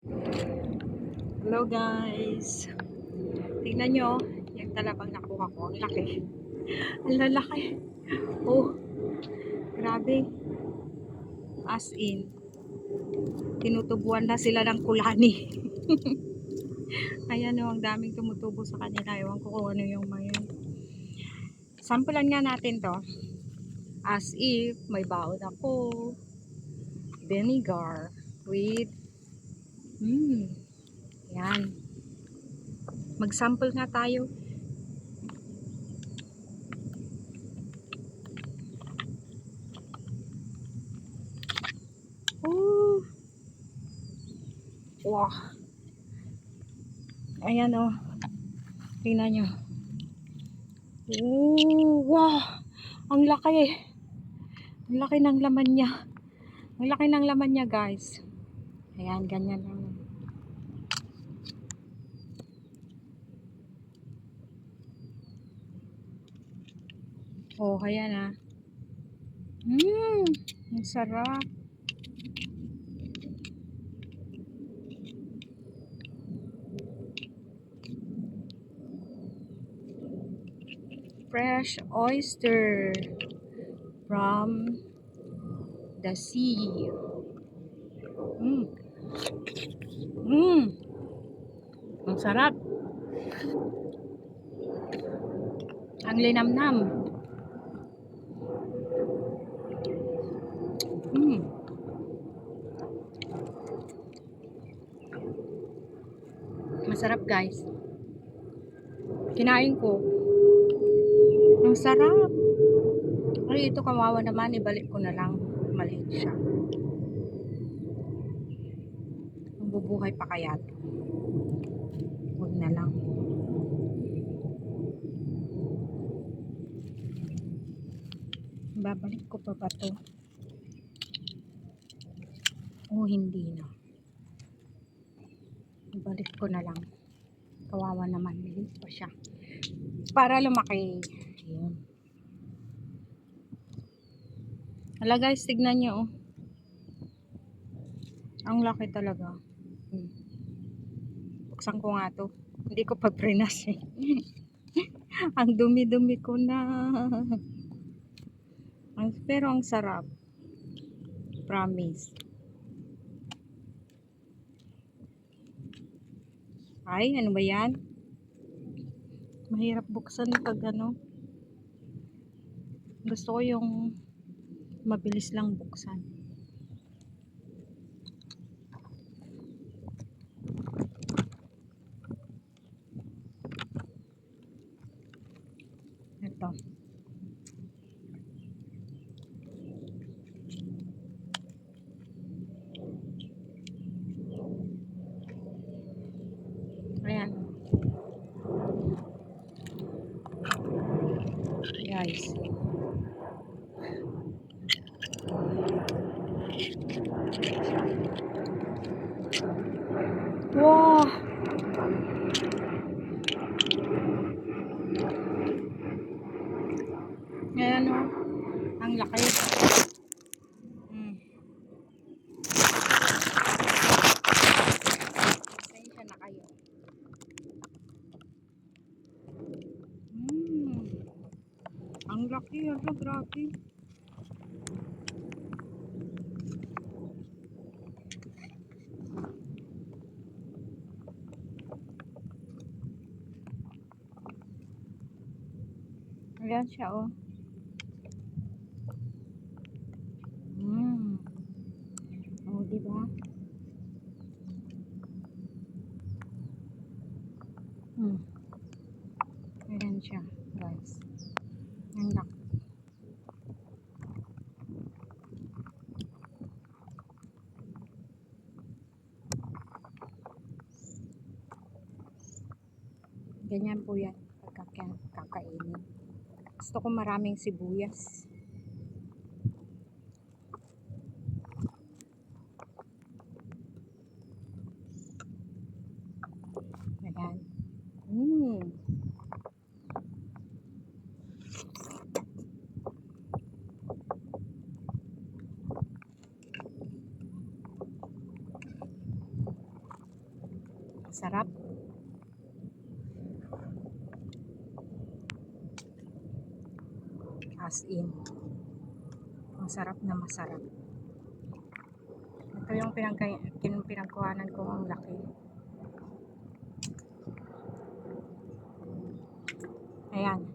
Hello guys. Tingnan nyo, yung talabang nakuha ko. Ang laki. Ang lalaki. Oh, grabe. As in, tinutubuan na sila ng kulani. Ayan o, ang daming tumutubo sa kanila. Ewan ko kung ano yung mga yun. Sampulan nga natin to. As if may baon ako. Vinegar with yan. Mag-sample nga tayo. Oh, wow. Ayan o. Tingnan nyo. Oh, wow. Ang laki. Ang laki ng laman niya. Ang laki ng laman niya, guys. Ayan, ganyan lang. Oh, ayan ah. Ang sarap. Fresh oyster from the sea. Mmm. Mmm. Ang sarap. Ang linamnam. Mmm. Masarap, guys. Kinain ko. Ang sarap. Ay, ito kawawa naman. Ibalik ko na lang. Maliit siya. Bubuhay pa kaya ito? Huwag na lang. Babalik ko pa ba ito? Oh, hindi na. Ibalik ko na lang. Kawawa naman. Maliit pa siya. Para lumaki. Ayan. Hala guys, tignan nyo. Oh. Ang laki talaga. Buksan ko nga to. Hindi ko pa prinas eh. Ang dumi-dumi ko na. Pero ang sarap. Promise. Ay, ano ba yan? Mahirap buksan pag ano. Gusto ko yung mabilis lang buksan. Ito. Ayan. Guys. Wow! Ayan o. Ang laki. Pasensya na kayo. Ang laki. Ito, grabe. Ayan siya oh. Oh, diba? Ayan siya, guys. Ang laki. Ganyan po yan kakainin. Gusto ko maraming sibuyas. Ayan. Sarap. As in. Masarap na masarap. Ito yung pinagkuhanan ko ang laki. Ayan.